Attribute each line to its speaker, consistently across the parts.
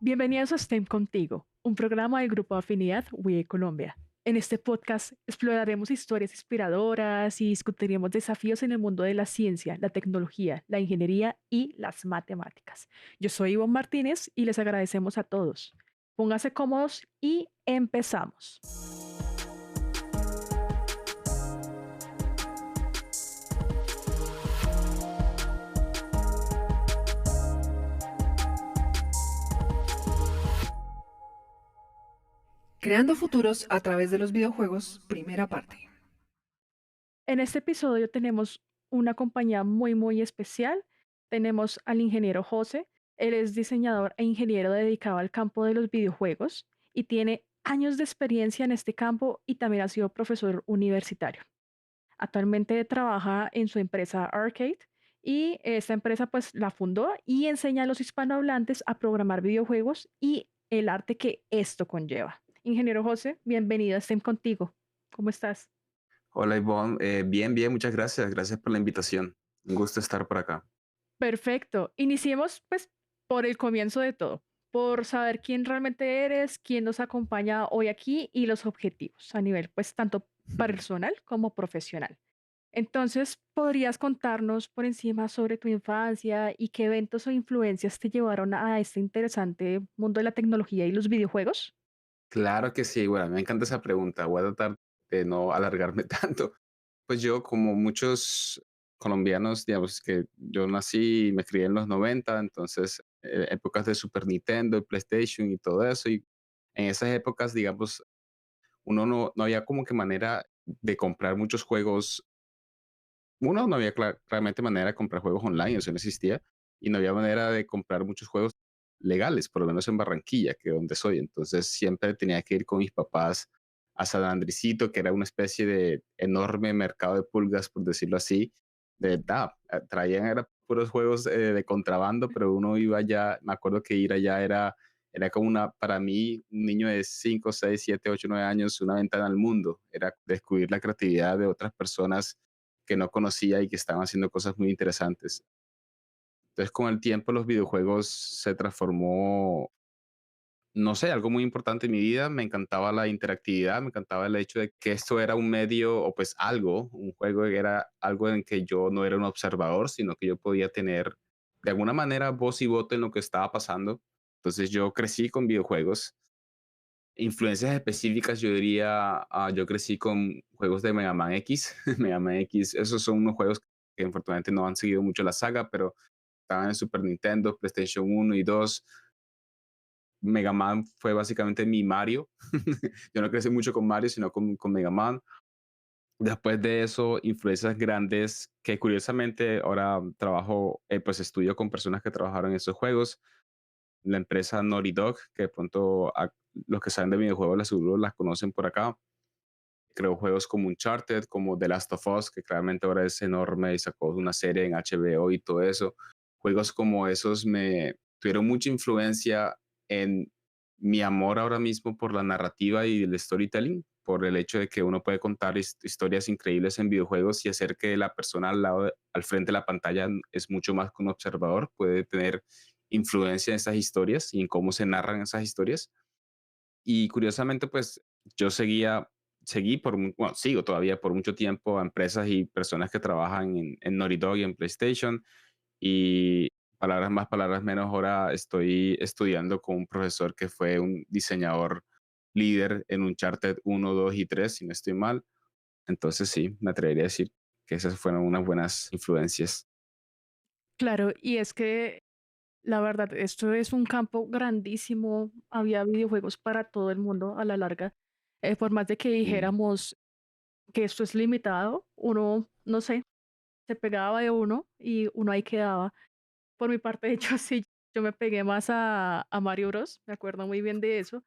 Speaker 1: Bienvenidos a STEM Contigo, un programa del Grupo de Afinidad WIE Colombia. En este podcast exploraremos historias inspiradoras y discutiremos desafíos en el mundo de la ciencia, la tecnología, la ingeniería y las matemáticas. Yo soy Ivonne Martínez y les agradecemos a todos. Pónganse cómodos y empezamos.
Speaker 2: Creando futuros a través de los videojuegos, primera parte.
Speaker 1: En este episodio tenemos una compañía muy especial. Tenemos al ingeniero José. Él es diseñador e ingeniero dedicado al campo de los videojuegos y tiene años de experiencia en este campo y también ha sido profesor universitario. Actualmente trabaja en su empresa Arcade y esta empresa pues la fundó y enseña a los hispanohablantes a programar videojuegos y el arte que esto conlleva. Ingeniero José, bienvenido a STEM Contigo. ¿Cómo estás?
Speaker 3: Hola Ivonne, bien, muchas gracias, gracias por la invitación. Un gusto estar por acá.
Speaker 1: Perfecto. Iniciemos pues por el comienzo de todo, por saber quién realmente eres, quién nos acompaña hoy aquí y los objetivos a nivel pues tanto personal como profesional. Entonces, ¿podrías contarnos por encima sobre tu infancia y qué eventos o influencias te llevaron a este interesante mundo de la tecnología y los videojuegos?
Speaker 3: Claro que sí, bueno, me encanta esa pregunta, voy a tratar de no alargarme tanto. Pues yo, como muchos colombianos, digamos que yo nací y me crié en los 90, entonces épocas de Super Nintendo, y PlayStation y todo eso, y en esas épocas, digamos, uno no había como que manera de comprar muchos juegos. Uno, no había claramente manera de comprar juegos online, eso no existía, y no había manera de comprar muchos juegos legales, por lo menos en Barranquilla, que es donde soy. Entonces siempre tenía que ir con mis papás a San Andresito, que era una especie de enorme mercado de pulgas, por decirlo así. De verdad, traían era puros juegos de contrabando, pero uno iba allá, me acuerdo que ir allá era como para mí, un niño de 5 6 7 8 9 años, una ventana al mundo. Era descubrir la creatividad de otras personas que no conocía y que estaban haciendo cosas muy interesantes. Entonces, con el tiempo, los videojuegos se transformó, no sé, algo muy importante en mi vida. Me encantaba la interactividad, me encantaba el hecho de que esto era un medio o pues algo, un juego que era algo en que yo no era un observador, sino que yo podía tener de alguna manera voz y voto en lo que estaba pasando. Entonces, yo crecí con videojuegos. Influencias específicas, yo diría, yo crecí con juegos de Mega Man X. Mega Man X, esos son unos juegos que infortunadamente no han seguido mucho la saga, pero estaban en Super Nintendo, PlayStation 1 y 2. Mega Man fue básicamente mi Mario. Yo no crecí mucho con Mario, sino con Mega Man. Después de eso, influencias grandes que curiosamente ahora trabajo, pues estudio con personas que trabajaron en esos juegos. La empresa Naughty Dog, que de pronto los que saben de videojuegos las seguro las conocen por acá. Creó juegos como Uncharted, como The Last of Us, que claramente ahora es enorme y sacó una serie en HBO y todo eso. Juegos como esos me tuvieron mucha influencia en mi amor ahora mismo por la narrativa y el storytelling, por el hecho de que uno puede contar historias increíbles en videojuegos y hacer que la persona al frente de la pantalla es mucho más que un observador, puede tener influencia en esas historias y en cómo se narran esas historias. Y curiosamente, pues yo seguí bueno, sigo todavía por mucho tiempo a empresas y personas que trabajan en Naughty Dog y en PlayStation. Y palabras más, palabras menos, ahora estoy estudiando con un profesor que fue un diseñador líder en Uncharted 1, 2 y 3, si no estoy mal. Entonces sí, me atrevería a decir que esas fueron unas buenas influencias.
Speaker 1: Claro, y es que la verdad, esto es un campo grandísimo. Había videojuegos para todo el mundo a la larga. Por más de que
Speaker 3: Mm.
Speaker 1: dijéramos que esto es limitado, uno, no sé, se pegaba de uno y uno ahí quedaba. Por mi parte, de hecho, sí, yo me pegué más a Mario Bros. Me acuerdo muy bien de eso.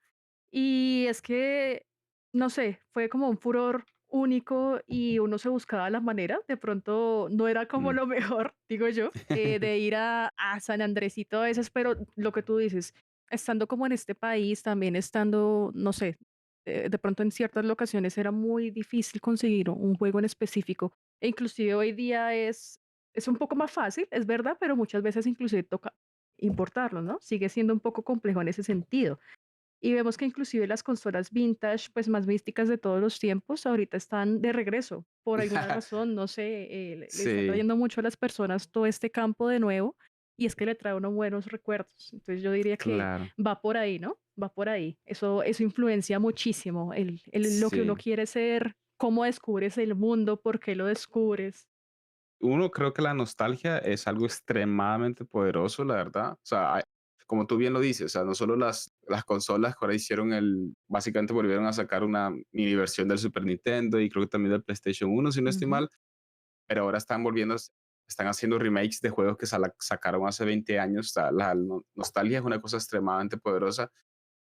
Speaker 1: Y es que, no sé, fue como un furor único y uno se buscaba la manera, de pronto no era como
Speaker 3: Mm.
Speaker 1: lo mejor, digo yo, de ir a San Andrés y todo eso, pero lo que tú dices, estando como en este país, también estando, no sé, de pronto en ciertas locaciones era muy difícil conseguir un juego en específico, e inclusive hoy día es un poco más fácil, es verdad, pero muchas veces inclusive toca importarlo, ¿no? Sigue siendo un poco complejo en ese sentido. Y vemos que inclusive las consolas vintage, pues más místicas de todos los tiempos, ahorita están de regreso. Por alguna razón, no sé, le está
Speaker 3: Sí,
Speaker 1: trayendo mucho a las personas todo este campo de nuevo y es que le trae unos buenos recuerdos. Entonces yo diría que
Speaker 3: claro.
Speaker 1: va por ahí, ¿no? Va por ahí. Eso influencia muchísimo lo que uno
Speaker 3: Sí.
Speaker 1: quiere ser, cómo descubres el mundo, por qué lo descubres.
Speaker 3: Uno, creo que la nostalgia es algo extremadamente poderoso, la verdad. O sea, como tú bien lo dices, o sea, no solo las consolas que ahora hicieron básicamente volvieron a sacar una mini versión del Super Nintendo y creo que también del PlayStation 1, si no estoy
Speaker 1: Ujú.
Speaker 3: mal, pero ahora están haciendo remakes de juegos que sacaron hace 20 años. O sea, la nostalgia es una cosa extremadamente poderosa.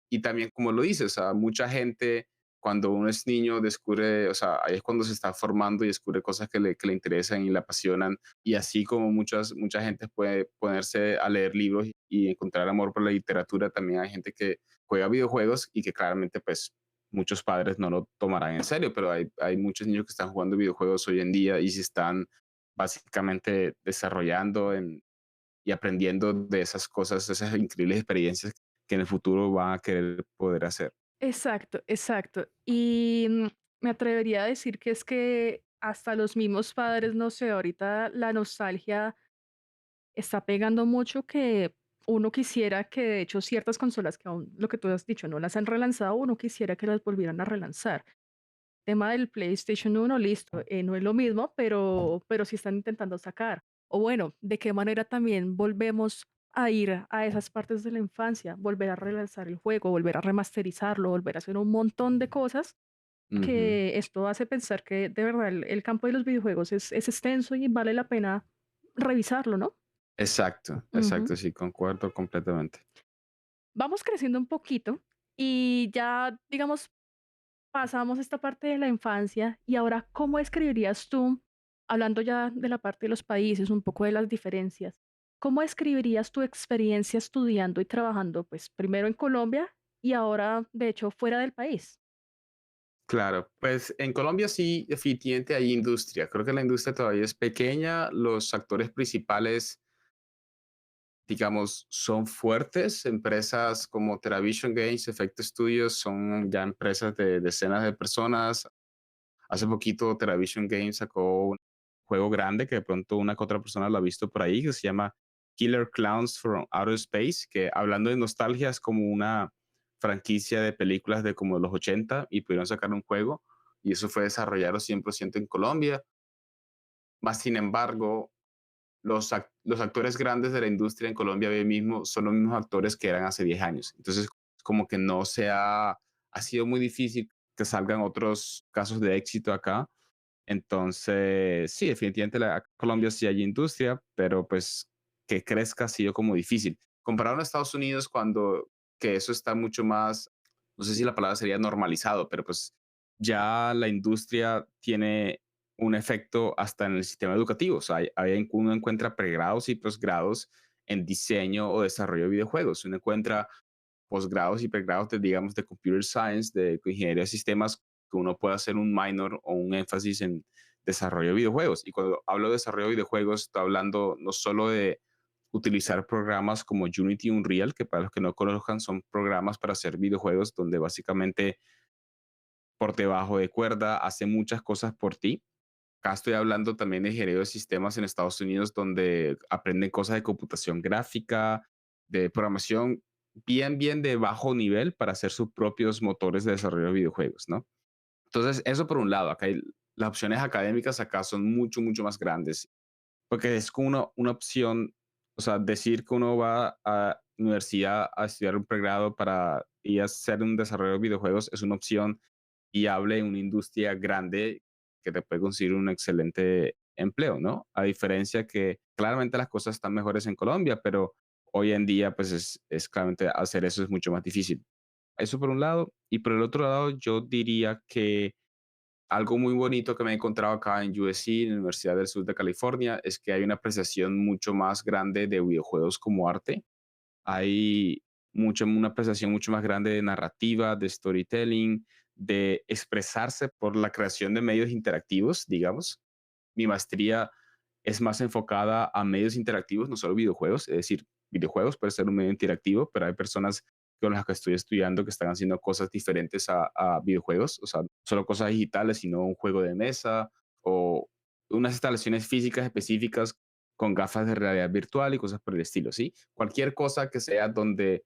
Speaker 3: Y también, como lo dices, a mucha gente, cuando uno es niño, descubre, o sea, ahí es cuando se está formando y descubre cosas que le interesan y le apasionan. Y así como mucha gente puede ponerse a leer libros y encontrar amor por la literatura, también hay gente que juega videojuegos y que claramente, pues, muchos padres no lo tomarán en serio, pero hay muchos niños que están jugando videojuegos hoy en día y se están básicamente desarrollando y aprendiendo de esas cosas, esas increíbles experiencias que en el futuro van a querer poder hacer.
Speaker 1: Exacto, exacto. Y me atrevería a decir que es que hasta los mismos padres, no sé, ahorita la nostalgia está pegando mucho que uno quisiera que de hecho ciertas consolas que aún, lo que tú has dicho, no las han relanzado, uno quisiera que las volvieran a relanzar. Tema del PlayStation 1, listo, no es lo mismo, pero sí están intentando sacar. O bueno, ¿de qué manera también volvemos a ir a esas partes de la infancia? Volver a relanzar el juego, volver a remasterizarlo, volver a hacer un montón de cosas
Speaker 3: Ujú.
Speaker 1: que esto hace pensar que de verdad el campo de los videojuegos es extenso y vale la pena revisarlo, ¿no?
Speaker 3: Exacto,
Speaker 1: Ujú.
Speaker 3: exacto, sí, concuerdo completamente.
Speaker 1: Vamos creciendo un poquito y ya, digamos, pasamos esta parte de la infancia y ahora, ¿cómo escribirías tú, hablando ya de la parte de los países, un poco de las diferencias, cómo escribirías tu experiencia estudiando y trabajando, pues primero en Colombia y ahora, de hecho, fuera del país?
Speaker 3: Claro, pues en Colombia sí, definitivamente hay industria. Creo que la industria todavía es pequeña. Los actores principales, digamos, son fuertes. Empresas como TeraVision Games, Effect Studios son ya empresas de decenas de personas. Hace poquito TeraVision Games sacó un juego grande que de pronto una que otra persona lo ha visto por ahí, que se llama Killer Clowns from Outer Space, que hablando de nostalgia es como una franquicia de películas de como los 80 y pudieron sacar un juego y eso fue desarrollado 100% en Colombia. Más sin embargo, los actores grandes de la industria en Colombia hoy mismo son los mismos actores que eran hace 10 años. Entonces, como que no ha sido muy difícil que salgan otros casos de éxito acá. Entonces, sí, definitivamente Colombia sí hay industria, pero pues que crezca ha sido como difícil. Comparado a Estados Unidos, cuando que eso está mucho más, no sé si la palabra sería normalizado, pero pues ya la industria tiene un efecto hasta en el sistema educativo. O sea, uno encuentra pregrados y posgrados en diseño o desarrollo de videojuegos. Uno encuentra posgrados y pregrados de, digamos, de computer science, de ingeniería de sistemas, que uno puede hacer un minor o un énfasis en desarrollo de videojuegos. Y cuando hablo de desarrollo de videojuegos, estoy hablando no solo de utilizar programas como Unity y Unreal, que para los que no conozcan son programas para hacer videojuegos donde básicamente por debajo de cuerda hace muchas cosas por ti. Acá estoy hablando también de ingeniería de sistemas en Estados Unidos, donde aprenden cosas de computación gráfica, de programación bien de bajo nivel para hacer sus propios motores de desarrollo de videojuegos, ¿no? Entonces, eso por un lado, las opciones académicas acá son mucho más grandes, porque es como una opción, o sea, decir que uno va a universidad a estudiar un pregrado para ir a hacer un desarrollo de videojuegos es una opción viable en una industria grande que te puede conseguir un excelente empleo, ¿no? A diferencia que claramente las cosas están mejores en Colombia, pero hoy en día pues es claramente hacer eso es mucho más difícil. Eso por un lado. Y por el otro lado, yo diría que algo muy bonito que me he encontrado acá en USC, en la Universidad del Sur de California, es que hay una apreciación mucho más grande de videojuegos como arte. Hay una apreciación mucho más grande de narrativa, de storytelling, de expresarse por la creación de medios interactivos, digamos. Mi maestría es más enfocada a medios interactivos, no solo videojuegos, es decir, videojuegos, puede ser un medio interactivo, pero hay personas con las que estoy estudiando que están haciendo cosas diferentes a videojuegos, o sea, no solo cosas digitales, sino un juego de mesa o unas instalaciones físicas específicas con gafas de realidad virtual y cosas por el estilo, ¿sí? Cualquier cosa que sea donde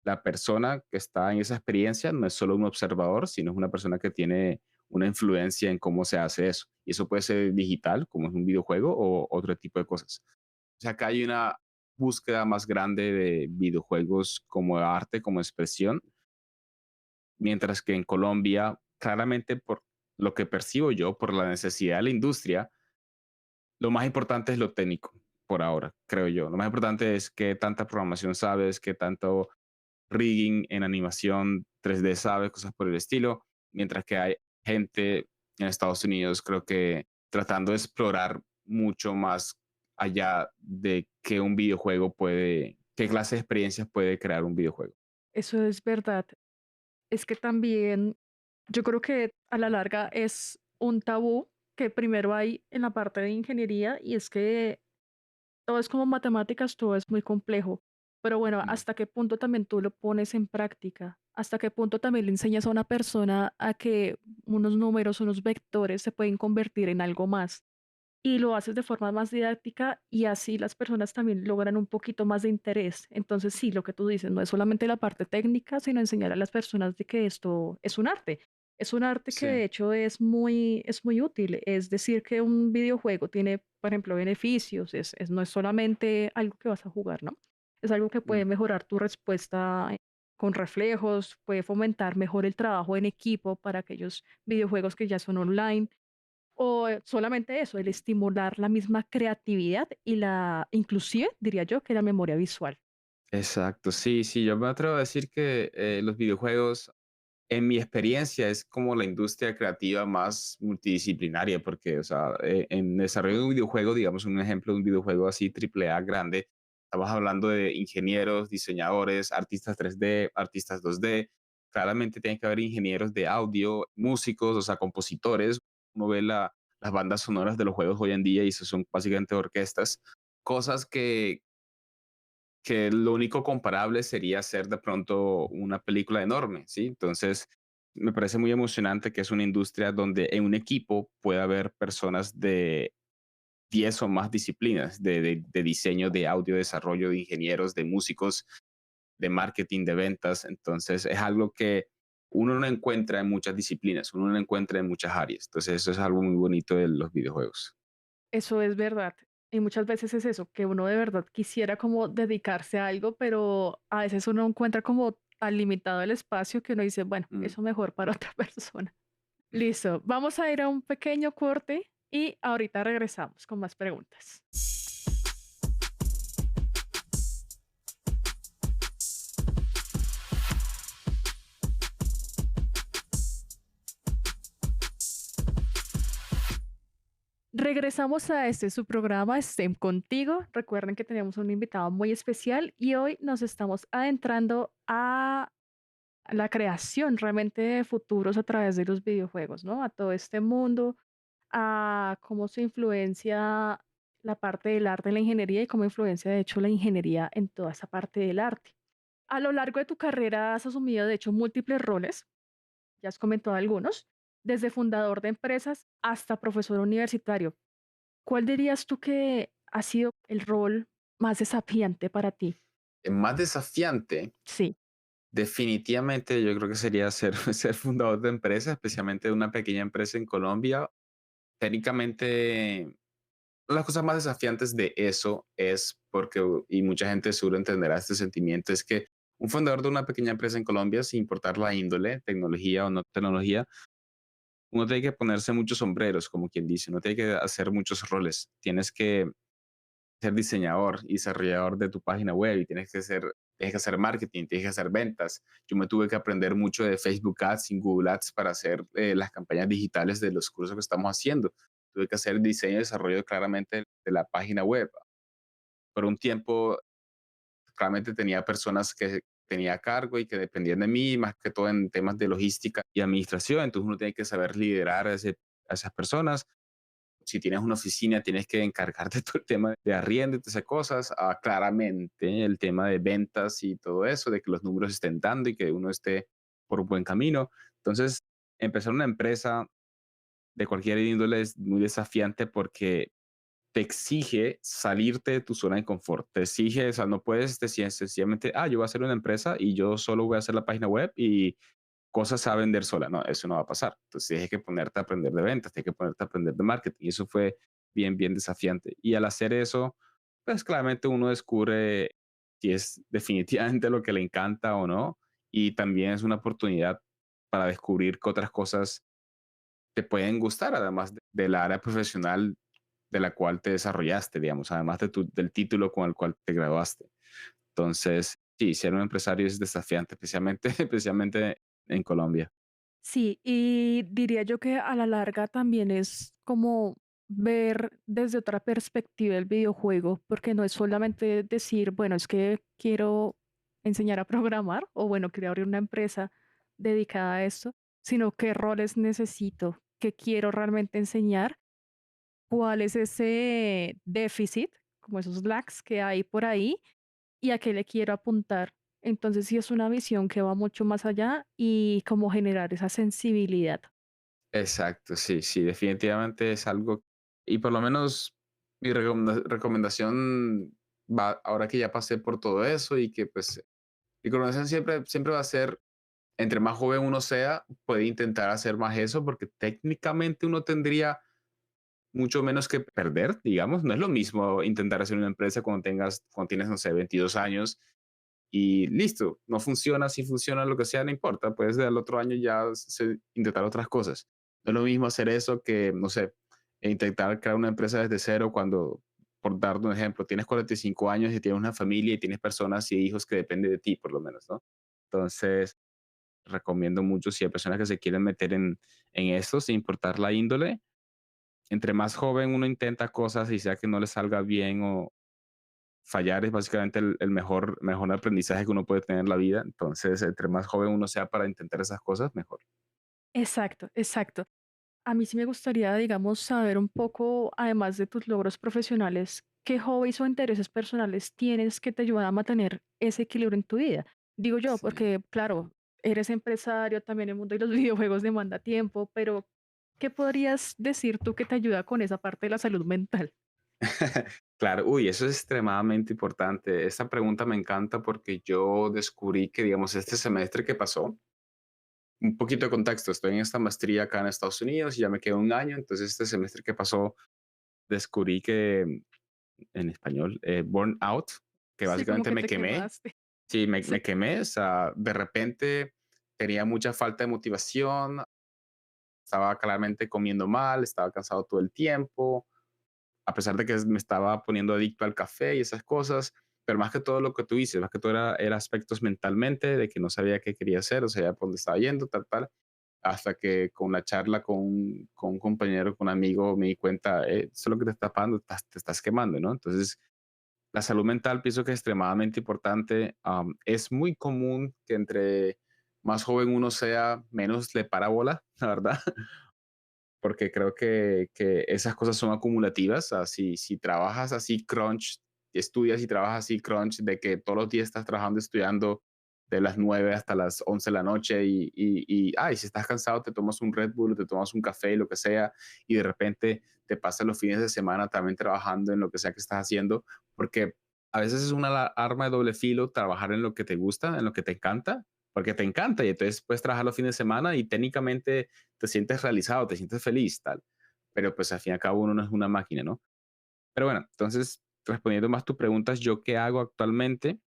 Speaker 3: la persona que está en esa experiencia no es solo un observador, sino es una persona que tiene una influencia en cómo se hace eso. Y eso puede ser digital, como es un videojuego, o otro tipo de cosas. O sea, acá hay una búsqueda más grande de videojuegos como arte, como expresión, mientras que en Colombia, claramente por lo que percibo yo, por la necesidad de la industria, lo más importante es lo técnico, por ahora, creo yo. Lo más importante es qué tanta programación sabes, qué tanto rigging en animación 3D sabes, cosas por el estilo, mientras que hay gente en Estados Unidos, creo que tratando de explorar mucho más allá de que un videojuego puede, qué clase de experiencias puede crear un videojuego.
Speaker 1: Eso es verdad. Es que también yo creo que a la larga es un tabú que primero hay en la parte de ingeniería y es que todo es como matemáticas, todo es muy complejo. Pero bueno,
Speaker 3: Mm.
Speaker 1: ¿hasta qué punto también tú lo pones en práctica? ¿Hasta qué punto también le enseñas a una persona a que unos números, unos vectores se pueden convertir en algo más? Y lo haces de forma más didáctica y así las personas también logran un poquito más de interés. Entonces, sí, lo que tú dices, no es solamente la parte técnica, sino enseñar a las personas de que esto es un arte. Es un arte que
Speaker 3: Sí.
Speaker 1: de hecho es muy útil. Es decir, que un videojuego tiene, por ejemplo, beneficios. No es solamente algo que vas a jugar, ¿no? Es algo que
Speaker 3: Mm.
Speaker 1: puede mejorar tu respuesta con reflejos, puede fomentar mejor el trabajo en equipo para aquellos videojuegos que ya son online o solamente eso, el estimular la misma creatividad y la inclusive, diría yo, que la memoria visual.
Speaker 3: Exacto, sí, sí, yo me atrevo a decir que los videojuegos, en mi experiencia, es como la industria creativa más multidisciplinaria, porque, o sea, en desarrollo de un videojuego, digamos un ejemplo de un videojuego así triple A grande, estamos hablando de ingenieros, diseñadores, artistas 3D, artistas 2D, claramente tiene que haber ingenieros de audio, músicos, o sea, compositores. Uno ve las bandas sonoras de los juegos hoy en día y eso son básicamente orquestas, cosas que lo único comparable sería hacer de pronto una película enorme, ¿sí? Entonces, me parece muy emocionante que es una industria donde en un equipo puede haber personas de 10 o más disciplinas, de diseño, de audio, desarrollo, de ingenieros, de músicos, de marketing, de ventas. Entonces, es algo que uno no encuentra en muchas disciplinas, uno no encuentra en muchas áreas. Entonces, eso es algo muy bonito de los videojuegos.
Speaker 1: Eso es verdad. Y muchas veces es eso, que uno de verdad quisiera como dedicarse a algo, pero a veces uno encuentra como tan limitado el espacio que uno dice, bueno,
Speaker 3: Mm.
Speaker 1: eso mejor para otra persona. Listo, vamos a ir a un pequeño corte y ahorita regresamos con más preguntas. Regresamos a este su programa STEM contigo. Recuerden que tenemos un invitado muy especial y hoy nos estamos adentrando a la creación realmente de futuros a través de los videojuegos, ¿no? A todo este mundo, a cómo se influencia la parte del arte en la ingeniería y cómo influencia de hecho la ingeniería en toda esa parte del arte. A lo largo de tu carrera has asumido de hecho múltiples roles, ya has comentado algunos, desde fundador de empresas hasta profesor universitario. ¿Cuál dirías tú que ha sido el rol más desafiante para ti?
Speaker 3: Más desafiante,
Speaker 1: Sí,
Speaker 3: definitivamente yo creo que sería ser, ser fundador de empresa, especialmente de una pequeña empresa en Colombia. Técnicamente, una de las cosas más desafiantes de eso es porque, y mucha gente seguro entenderá este sentimiento, es que un fundador de una pequeña empresa en Colombia, sin importar la índole, tecnología o no tecnología, uno tiene que ponerse muchos sombreros, como quien dice, uno tiene que hacer muchos roles. Tienes que ser diseñador y desarrollador de tu página web y tienes que hacer marketing, tienes que hacer ventas. Yo me tuve que aprender mucho de Facebook Ads y Google Ads para hacer las campañas digitales de los cursos que estamos haciendo. Tuve que hacer diseño y desarrollo claramente de la página web. Por un tiempo, claramente tenía personas que tenía a cargo y que dependían de mí, más que todo en temas de logística y administración. Entonces uno tiene que saber liderar a esas personas. Si tienes una oficina, tienes que encargarte de todo el tema de arriendo y todas esas cosas. Claramente el tema de ventas y todo eso, de que los números estén dando y que uno esté por un buen camino. Entonces, empezar una empresa de cualquier índole es muy desafiante porque te exige salirte de tu zona de confort. Te exige, o sea, no puedes decir sencillamente, yo voy a hacer una empresa y yo solo voy a hacer la página web y cosas a vender sola. No, eso no va a pasar. Entonces tienes que ponerte a aprender de ventas, tienes que ponerte a aprender de marketing. Y eso fue bien, bien desafiante. Y al hacer eso, pues claramente uno descubre si es definitivamente lo que le encanta o no. Y también es una oportunidad para descubrir que otras cosas te pueden gustar, además de la área profesional de la cual te desarrollaste, digamos, además del título con el cual te graduaste. Entonces, sí, ser un empresario es desafiante, especialmente, especialmente en Colombia.
Speaker 1: Sí, y diría yo que a la larga también es como ver desde otra perspectiva el videojuego, porque no es solamente decir, bueno, es que quiero enseñar a programar o bueno, quiero abrir una empresa dedicada a esto, sino qué roles necesito, qué quiero realmente enseñar, cuál es ese déficit, como esos lags que hay por ahí y a qué le quiero apuntar. Entonces sí es una visión que va mucho más allá y como generar esa sensibilidad.
Speaker 3: Exacto, sí, sí, definitivamente es algo, y por lo menos mi recomendación va, ahora que ya pasé por todo eso y que pues mi recomendación siempre va a ser, entre más joven uno sea, puede intentar hacer más eso porque técnicamente uno tendría mucho menos que perder, digamos. No es lo mismo intentar hacer una empresa cuando tienes, no sé, 22 años y listo, no funciona, si funciona lo que sea, no importa, puedes del otro año ya intentar otras cosas. No es lo mismo hacer eso que, no sé, intentar crear una empresa desde cero cuando, por darte un ejemplo, tienes 45 años y tienes una familia y tienes personas y hijos que dependen de ti, por lo menos, ¿no? Entonces, recomiendo mucho si hay personas que se quieren meter en esto, sin importar la índole, entre más joven uno intenta cosas y sea que no le salga bien o fallar es básicamente el mejor aprendizaje que uno puede tener en la vida. Entonces, entre más joven uno sea para intentar esas cosas, mejor.
Speaker 1: Exacto, exacto. A mí sí me gustaría, digamos, saber un poco, además de tus logros profesionales, qué hobbies o intereses personales tienes que te ayudan a mantener ese equilibrio en tu vida. Digo yo,
Speaker 3: Sí.
Speaker 1: porque claro, eres empresario, también el mundo de los videojuegos demanda tiempo, pero ¿qué podrías decir tú que te ayuda con esa parte de la salud mental?
Speaker 3: Claro, uy, eso es extremadamente importante. Esta pregunta me encanta porque yo descubrí que, digamos, este semestre que pasó, un poquito de contexto, estoy en esta maestría acá en Estados Unidos y ya me quedo un año, entonces este semestre que pasó descubrí que, en español, burnout, que
Speaker 1: Sí, como
Speaker 3: básicamente
Speaker 1: que
Speaker 3: me
Speaker 1: te
Speaker 3: quemé.
Speaker 1: quemaste.
Speaker 3: Sí,
Speaker 1: Sí.
Speaker 3: me quemé, o sea, de repente tenía mucha falta de motivación, estaba claramente comiendo mal, estaba cansado todo el tiempo, a pesar de que me estaba poniendo adicto al café y esas cosas, pero más que todo lo que tú dices, más que todo era aspectos mentalmente, de que no sabía qué quería hacer, o sea, por dónde estaba yendo, tal, tal, hasta que con la charla con un compañero, con un amigo, me di cuenta, eso es lo que te está pasando, te estás quemando, ¿no? Entonces, la salud mental pienso que es extremadamente importante. Es muy común que entre más joven uno sea, menos le para bola, la verdad, porque creo que esas cosas son acumulativas. Así, si trabajas así crunch, estudias y trabajas así crunch, de que todos los días estás trabajando, estudiando de las 9 hasta las 11 de la noche y si estás cansado te tomas un Red Bull, te tomas un café, lo que sea, y de repente te pasas los fines de semana también trabajando en lo que sea que estás haciendo, porque a veces es una arma de doble filo trabajar en lo que te gusta, en lo que te encanta, porque te encanta y entonces puedes trabajar los fines de semana y técnicamente te sientes realizado, te sientes feliz, tal. Pero pues al fin y al cabo uno no es una máquina, ¿no? Pero bueno, entonces respondiendo más tus preguntas, ¿yo qué hago actualmente?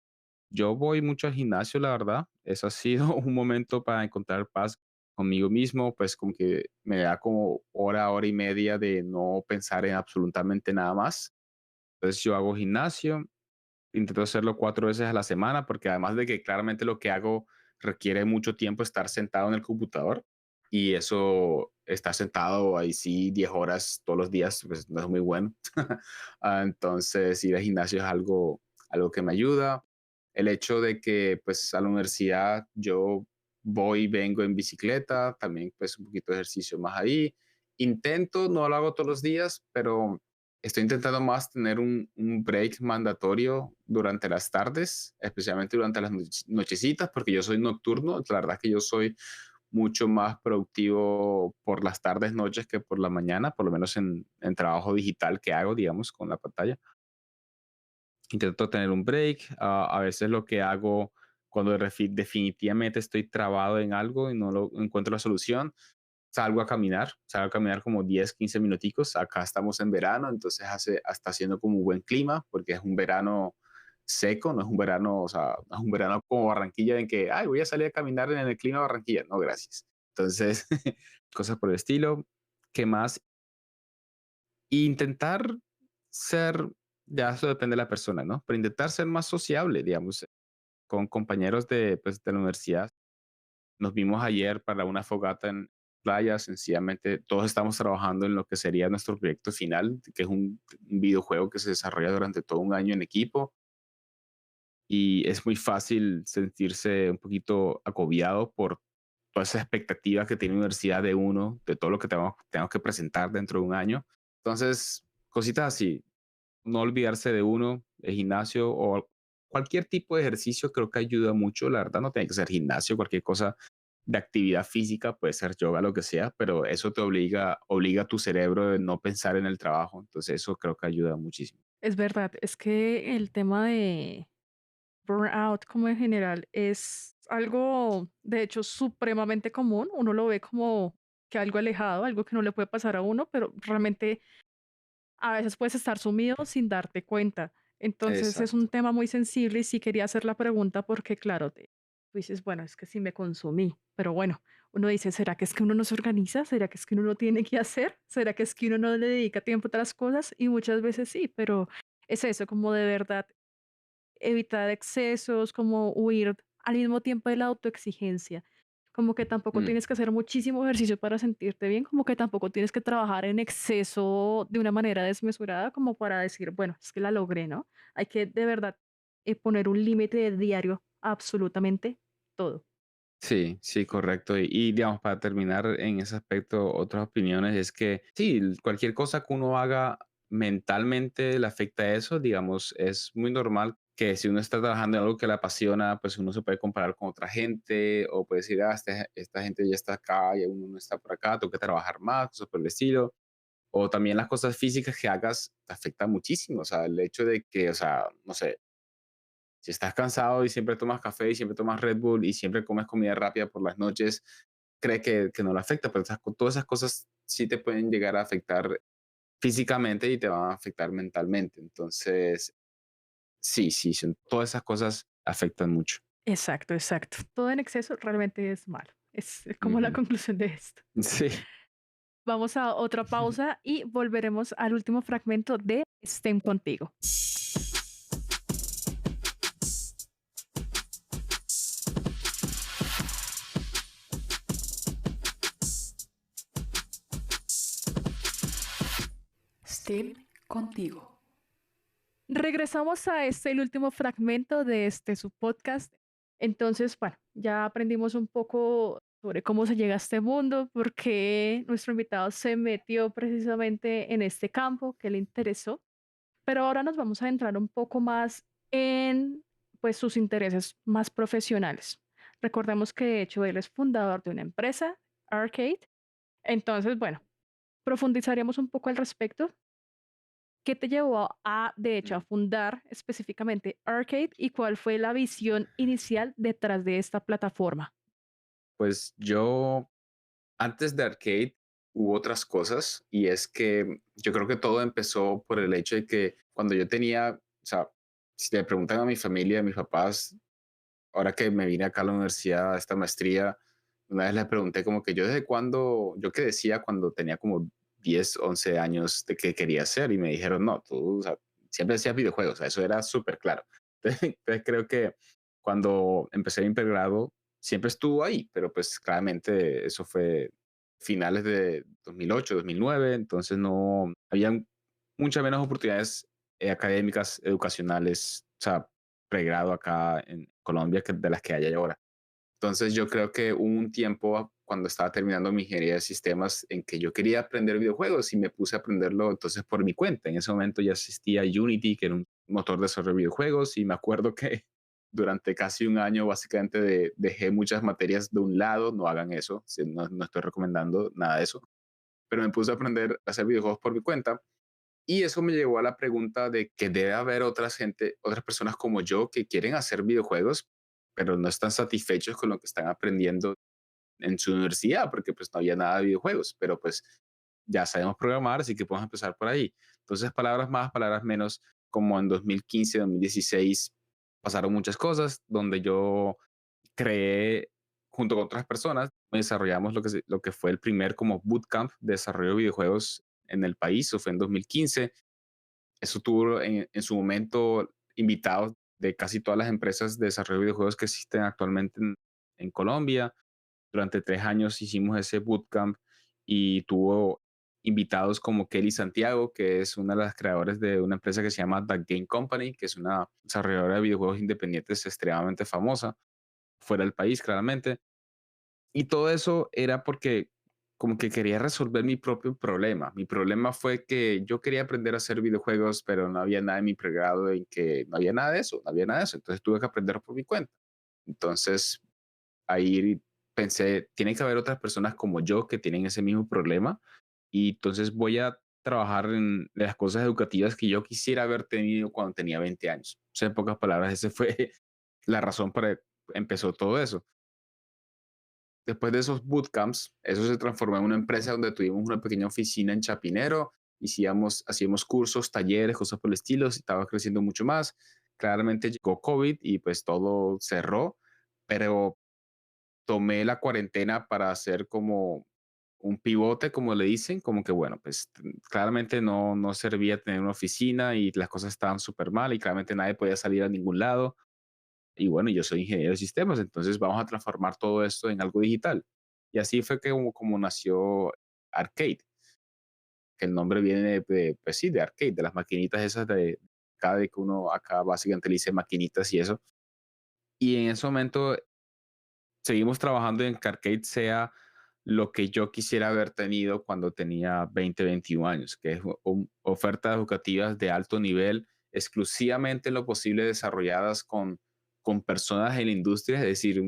Speaker 3: Yo voy mucho al gimnasio, la verdad. Eso ha sido un momento para encontrar paz conmigo mismo, pues como que me da como hora y media de no pensar en absolutamente nada más. Entonces yo hago gimnasio, intento hacerlo 4 veces a la semana, porque además de que claramente lo que hago requiere mucho tiempo estar sentado en el computador y eso, estar sentado ahí sí 10 horas todos los días, pues no es muy bueno. Entonces ir al gimnasio es algo que me ayuda. El hecho de que pues a la universidad yo voy y vengo en bicicleta, también pues un poquito de ejercicio más ahí. intento, no lo hago todos los días, pero estoy intentando más tener un break mandatorio durante las tardes, especialmente durante las nochecitas, porque yo soy nocturno. La verdad que yo soy mucho más productivo por las tardes, noches que por la mañana, por lo menos en trabajo digital que hago, digamos, con la pantalla. Intento tener un break. A veces lo que hago cuando definitivamente estoy trabado en algo y no lo encuentro la solución, salgo a caminar como 10 15 minuticos. Acá estamos en verano, entonces está haciendo como un buen clima, porque es un verano seco, no es un verano, o sea, no es un verano como Barranquilla en que, ay, voy a salir a caminar en el clima de Barranquilla. No, gracias. Entonces, cosas por el estilo. ¿Qué más? Intentar ser, ya eso depende de la persona, ¿no? Pero intentar ser más sociable, digamos, con compañeros de la universidad. Nos vimos ayer para una fogata en playa, sencillamente todos estamos trabajando en lo que sería nuestro proyecto final, que es un videojuego que se desarrolla durante todo un año en equipo y es muy fácil sentirse un poquito agobiado por toda esa expectativa que tiene la universidad de uno, de todo lo que tenemos que presentar dentro de un año. Entonces, cositas así, no olvidarse de uno, el gimnasio o cualquier tipo de ejercicio creo que ayuda mucho, la verdad no tiene que ser gimnasio, cualquier cosa de actividad física, puede ser yoga, lo que sea, pero eso obliga a tu cerebro de no pensar en el trabajo, entonces eso creo que ayuda muchísimo.
Speaker 1: Es verdad, es que el tema de burnout como en general es algo, de hecho, supremamente común. Uno lo ve como que algo alejado, algo que no le puede pasar a uno, pero realmente a veces puedes estar sumido sin darte cuenta. Entonces es un
Speaker 3: Exacto.
Speaker 1: tema muy sensible y sí quería hacer la pregunta porque, claro, tú dices, bueno, es que sí me consumí, pero bueno, uno dice, ¿será que es que uno no se organiza? ¿Será que es que uno no tiene que hacer? ¿Será que es que uno no le dedica tiempo a las cosas? Y muchas veces sí, pero es eso, como de verdad evitar excesos, como huir al mismo tiempo de la autoexigencia. Como que tampoco
Speaker 3: Mm,
Speaker 1: tienes que hacer muchísimo ejercicio para sentirte bien, como que tampoco tienes que trabajar en exceso de una manera desmesurada como para decir, bueno, es que la logré, ¿no? Hay que de verdad poner un límite de diario a absolutamente todo.
Speaker 3: sí, sí, correcto. Digamos, para terminar en ese aspecto, otras opiniones es que sí, cualquier cosa que uno haga mentalmente le afecta a eso, digamos, es muy normal que si uno está trabajando en algo que le apasiona, pues uno se puede comparar con otra gente o puede decir, esta gente ya está acá y uno no está por acá, tengo que trabajar más, cosas por el estilo. O también las cosas físicas que hagas te afectan muchísimo, o sea, el hecho de que, o sea, no sé, si estás cansado y siempre tomas café y siempre tomas Red Bull y siempre comes comida rápida por las noches, cree que no le afecta, pero todas esas cosas sí te pueden llegar a afectar físicamente y te van a afectar mentalmente. Entonces, sí, sí, todas esas cosas afectan mucho.
Speaker 1: Exacto, exacto. Todo en exceso realmente es malo. Es como la
Speaker 3: Ujú.
Speaker 1: conclusión de esto.
Speaker 3: Sí.
Speaker 1: Vamos a otra pausa y volveremos al último fragmento de STEM contigo.
Speaker 2: STEM contigo.
Speaker 1: Regresamos a este, el último fragmento de este su podcast. Entonces, bueno, ya aprendimos un poco sobre cómo se llega a este mundo, por qué nuestro invitado se metió precisamente en este campo que le interesó. Pero ahora nos vamos a entrar un poco más en pues sus intereses más profesionales. Recordemos que de hecho él es fundador de una empresa, Arcade. Entonces, bueno, profundizaremos un poco al respecto. ¿Qué te llevó de hecho, a
Speaker 3: Mm.
Speaker 1: fundar específicamente Arcade y cuál fue la visión inicial detrás de esta plataforma?
Speaker 3: Pues yo, antes de Arcade, hubo otras cosas y es que yo creo que todo empezó por el hecho de que cuando yo tenía, o sea, si le preguntan a mi familia, a mis papás, ahora que me vine acá a la universidad, a esta maestría, una vez les pregunté como que yo desde cuándo, yo qué decía cuando tenía como 10 11 años de qué quería hacer y me dijeron, no, tú, o sea, siempre decías videojuegos, o sea, eso era súper claro. Entonces creo que cuando empecé mi pregrado siempre estuvo ahí, pero pues claramente eso fue finales de 2008, 2009, entonces no, había muchas menos oportunidades académicas, educacionales, o sea, pregrado acá en Colombia que de las que hay ahora. Entonces yo creo que hubo un tiempo cuando estaba terminando mi ingeniería de sistemas en que yo quería aprender videojuegos y me puse a aprenderlo entonces por mi cuenta. En ese momento ya existía Unity, que era un motor de desarrollo de videojuegos, y me acuerdo que durante casi un año básicamente dejé muchas materias de un lado, no hagan eso, no, no estoy recomendando nada de eso, pero me puse a aprender a hacer videojuegos por mi cuenta y eso me llevó a la pregunta de que debe haber otras personas como yo que quieren hacer videojuegos, pero no están satisfechos con lo que están aprendiendo en su universidad, porque pues no había nada de videojuegos, pero pues ya sabemos programar, así que podemos empezar por ahí. Entonces, palabras más, palabras menos, como en 2015, 2016, pasaron muchas cosas donde yo creé, junto con otras personas, desarrollamos lo que fue el primer como bootcamp de desarrollo de videojuegos en el país, eso fue en 2015. Eso tuvo en su momento invitados de casi todas las empresas de desarrollo de videojuegos que existen actualmente en Colombia. Durante 3 años hicimos ese bootcamp y tuvo invitados como Kelly Santiago, que es una de las creadoras de una empresa que se llama The Game Company, que es una desarrolladora de videojuegos independientes extremadamente famosa, fuera del país, claramente. Y todo eso era porque como que quería resolver mi propio problema. Mi problema fue que yo quería aprender a hacer videojuegos, pero no había nada en mi pregrado en que no había nada de eso, no había nada de eso. Entonces tuve que aprender por mi cuenta. Entonces ahí pensé, tiene que haber otras personas como yo que tienen ese mismo problema y entonces voy a trabajar en las cosas educativas que yo quisiera haber tenido cuando tenía 20 años. O sea, en pocas palabras, esa fue la razón para empezó todo eso. Después de esos bootcamps, eso se transformó en una empresa donde tuvimos una pequeña oficina en Chapinero, hacíamos cursos, talleres, cosas por el estilo, estaba creciendo mucho más. Claramente llegó COVID y pues todo cerró, pero tomé la cuarentena para hacer como un pivote, como le dicen, como que bueno, pues claramente no servía tener una oficina y las cosas estaban súper mal y claramente nadie podía salir a ningún lado. Y bueno, yo soy ingeniero de sistemas, entonces vamos a transformar todo esto en algo digital. Y así fue que como nació Arcade, que el nombre viene pues sí, de arcade, de las maquinitas esas de cada vez que uno acá básicamente le dice maquinitas y eso. Y en ese momento seguimos trabajando en que Arcade sea lo que yo quisiera haber tenido cuando tenía 20, 21 años, que es ofertas educativas de alto nivel, exclusivamente en lo posible desarrolladas con personas en la industria, es decir,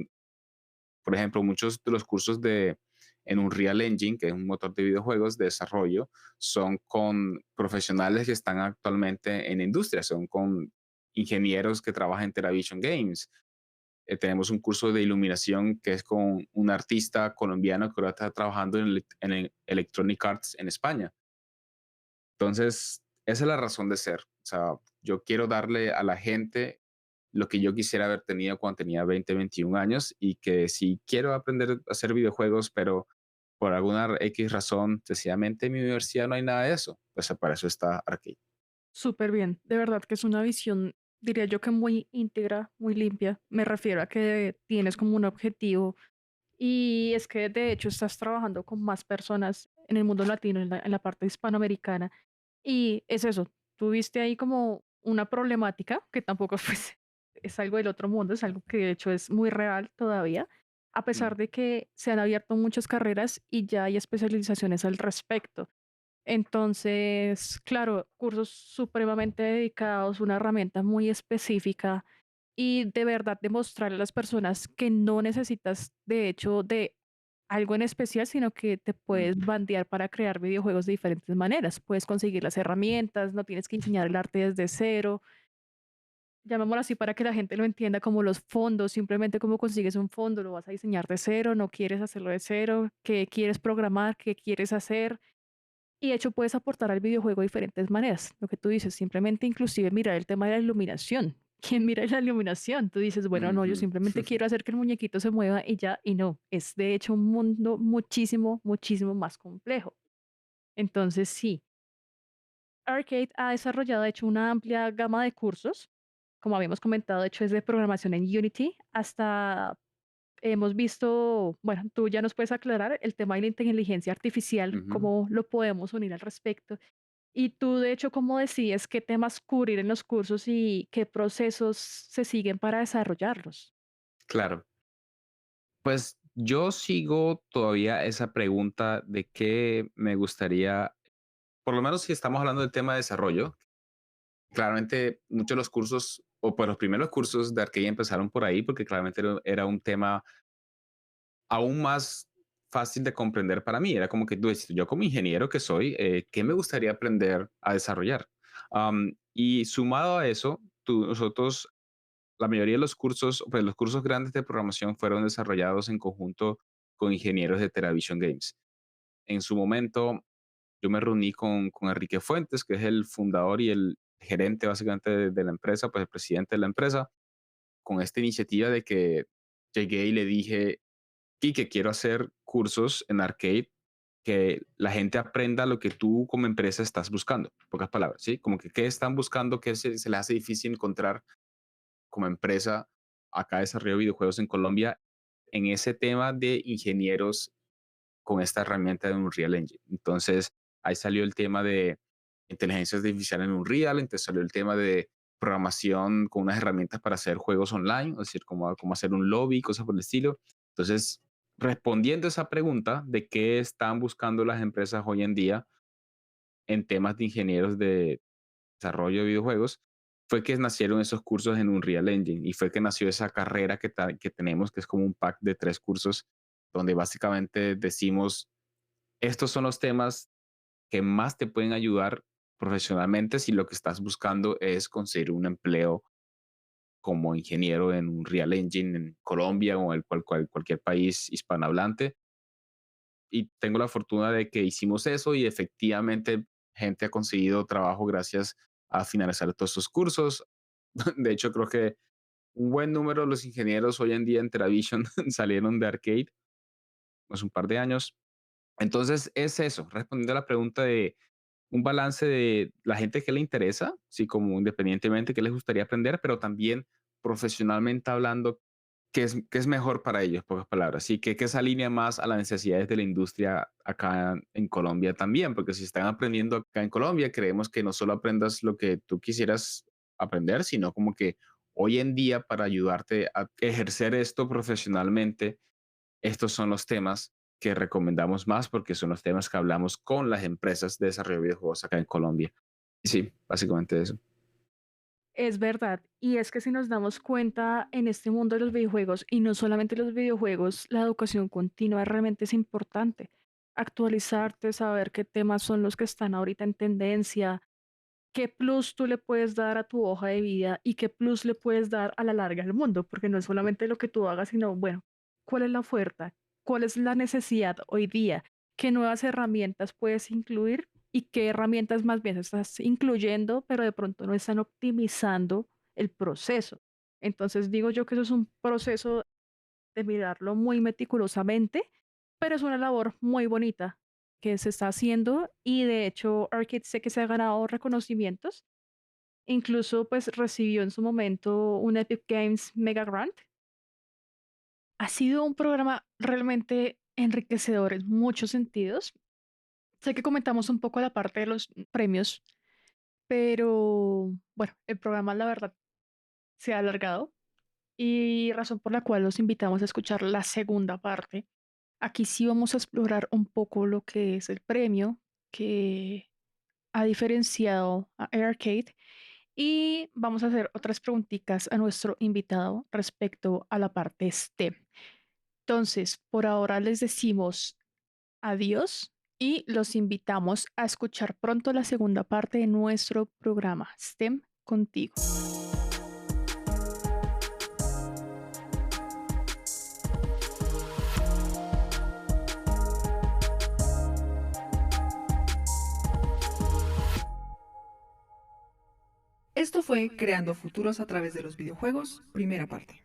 Speaker 3: por ejemplo, muchos de los cursos en Unreal Engine, que es un motor de videojuegos de desarrollo, son con profesionales que están actualmente en la industria, son con ingenieros que trabajan en Teravision Games. Tenemos un curso de iluminación que es con un artista colombiano que ahora está trabajando en Electronic Arts en España. Entonces, esa es la razón de ser. O sea, yo quiero darle a la gente lo que yo quisiera haber tenido cuando tenía 20, 21 años y que si quiero aprender a hacer videojuegos, pero por alguna X razón, sencillamente en mi universidad no hay nada de eso, pues para eso está Arcade.
Speaker 1: Súper bien, de verdad que es una visión, diría yo que muy íntegra, muy limpia. Me refiero a que tienes como un objetivo y es que de hecho estás trabajando con más personas en el mundo latino, en la parte hispanoamericana. Y es eso, tuviste ahí como una problemática que tampoco pues, es algo del otro mundo, es algo que de hecho es muy real todavía, a pesar
Speaker 3: Mm.
Speaker 1: de que se han abierto muchas carreras y ya hay especializaciones al respecto. Entonces, claro, cursos supremamente dedicados, una herramienta muy específica y de verdad demostrarle a las personas que no necesitas, de hecho, de algo en especial, sino que te puedes
Speaker 3: Ujú.
Speaker 1: bandear para crear videojuegos de diferentes maneras. Puedes conseguir las herramientas, no tienes que diseñar el arte desde cero. Llamémoslo así para que la gente lo entienda como los fondos, simplemente cómo consigues un fondo, lo vas a diseñar de cero, no quieres hacerlo de cero, qué quieres programar, qué quieres hacer y de hecho puedes aportar al videojuego de diferentes maneras. Lo que tú dices, simplemente inclusive mirar el tema de la iluminación. ¿Quién mira la iluminación? Tú dices, bueno, no, yo
Speaker 3: Ujú.
Speaker 1: simplemente quiero hacer que el muñequito se mueva y ya, y no. Es de hecho un mundo muchísimo, muchísimo más complejo. Entonces, sí, Arcade ha desarrollado, de hecho, una amplia gama de cursos. Como habíamos comentado, de hecho, es de programación en Unity hasta hemos visto, bueno, tú ya nos puedes aclarar el tema de la inteligencia artificial,
Speaker 3: Ujú.
Speaker 1: cómo lo podemos unir al respecto. Y tú, de hecho, ¿cómo decides qué temas cubrir en los cursos y qué procesos se siguen para desarrollarlos?
Speaker 3: Claro. Pues yo sigo todavía esa pregunta de qué me gustaría, por lo menos si estamos hablando del tema de desarrollo, claramente muchos de los cursos, o pues los primeros cursos de Arcade empezaron por ahí, porque claramente era un tema aún más fácil de comprender para mí. Era como que tú dices, yo como ingeniero que soy, ¿qué me gustaría aprender a desarrollar? Y sumado a eso, nosotros, la mayoría de los cursos, pues los cursos grandes de programación fueron desarrollados en conjunto con ingenieros de Teravision Games. En su momento, yo me reuní con Enrique Fuentes, que es el fundador y el gerente básicamente de la empresa, pues el presidente de la empresa, con esta iniciativa de que llegué y le dije, que quiero hacer cursos en Arcade que la gente aprenda lo que tú como empresa estás buscando, en pocas palabras, ¿sí? Como que qué están buscando, qué se les hace difícil encontrar como empresa acá desarrollo videojuegos en Colombia en ese tema de ingenieros con esta herramienta de Unreal Engine. Entonces, ahí salió el tema de inteligencia artificial en Unreal, entonces salió el tema de programación con unas herramientas para hacer juegos online, es decir, cómo hacer un lobby, cosas por el estilo. Entonces, respondiendo a esa pregunta de qué están buscando las empresas hoy en día en temas de ingenieros de desarrollo de videojuegos, fue que nacieron esos cursos en Unreal Engine y fue que nació esa carrera que tenemos, que es como un pack de 3 cursos, donde básicamente decimos, estos son los temas que más te pueden ayudar profesionalmente si lo que estás buscando es conseguir un empleo como ingeniero en un Real Engine en Colombia o en cualquier país hispanohablante. Y tengo la fortuna de que hicimos eso y efectivamente gente ha conseguido trabajo gracias a finalizar todos estos cursos. De hecho, creo que un buen número de los ingenieros hoy en día en Teravision salieron de Arcade hace un par de años. Entonces, es eso, respondiendo a la pregunta de un balance de la gente que le interesa, sí, como independientemente que les gustaría aprender, pero también profesionalmente hablando, qué es mejor para ellos, pocas palabras, sí, que se alinea más a las necesidades de la industria acá en Colombia también, porque si están aprendiendo acá en Colombia, creemos que no solo aprendas lo que tú quisieras aprender, sino como que hoy en día para ayudarte a ejercer esto profesionalmente, estos son los temas que recomendamos más porque son los temas que hablamos con las empresas de desarrollo de videojuegos acá en Colombia. Y sí, básicamente eso.
Speaker 1: Es verdad, y es que si nos damos cuenta en este mundo de los videojuegos, y no solamente los videojuegos, la educación continua realmente es importante. Actualizarte, saber qué temas son los que están ahorita en tendencia, qué plus tú le puedes dar a tu hoja de vida y qué plus le puedes dar a la larga al mundo, porque no es solamente lo que tú hagas, sino, bueno, cuál es la oferta, cuál es la necesidad hoy día, qué nuevas herramientas puedes incluir y qué herramientas más bien estás incluyendo, pero de pronto no están optimizando el proceso. Entonces digo yo que eso es un proceso de mirarlo muy meticulosamente, pero es una labor muy bonita que se está haciendo y de hecho Arcade sé que se ha ganado reconocimientos. Incluso pues recibió en su momento un Epic Games Mega Grant. Ha sido un programa realmente enriquecedor en muchos sentidos. Sé que comentamos un poco la parte de los premios, pero bueno, el programa la verdad se ha alargado y razón por la cual los invitamos a escuchar la segunda parte. Aquí sí vamos a explorar un poco lo que es el premio que ha diferenciado a Aircade y vamos a hacer otras preguntitas a nuestro invitado respecto a la parte STEM. Entonces, por ahora les decimos adiós y los invitamos a escuchar pronto la segunda parte de nuestro programa STEM contigo.
Speaker 2: Esto fue Creando Futuros a través de los videojuegos, primera parte.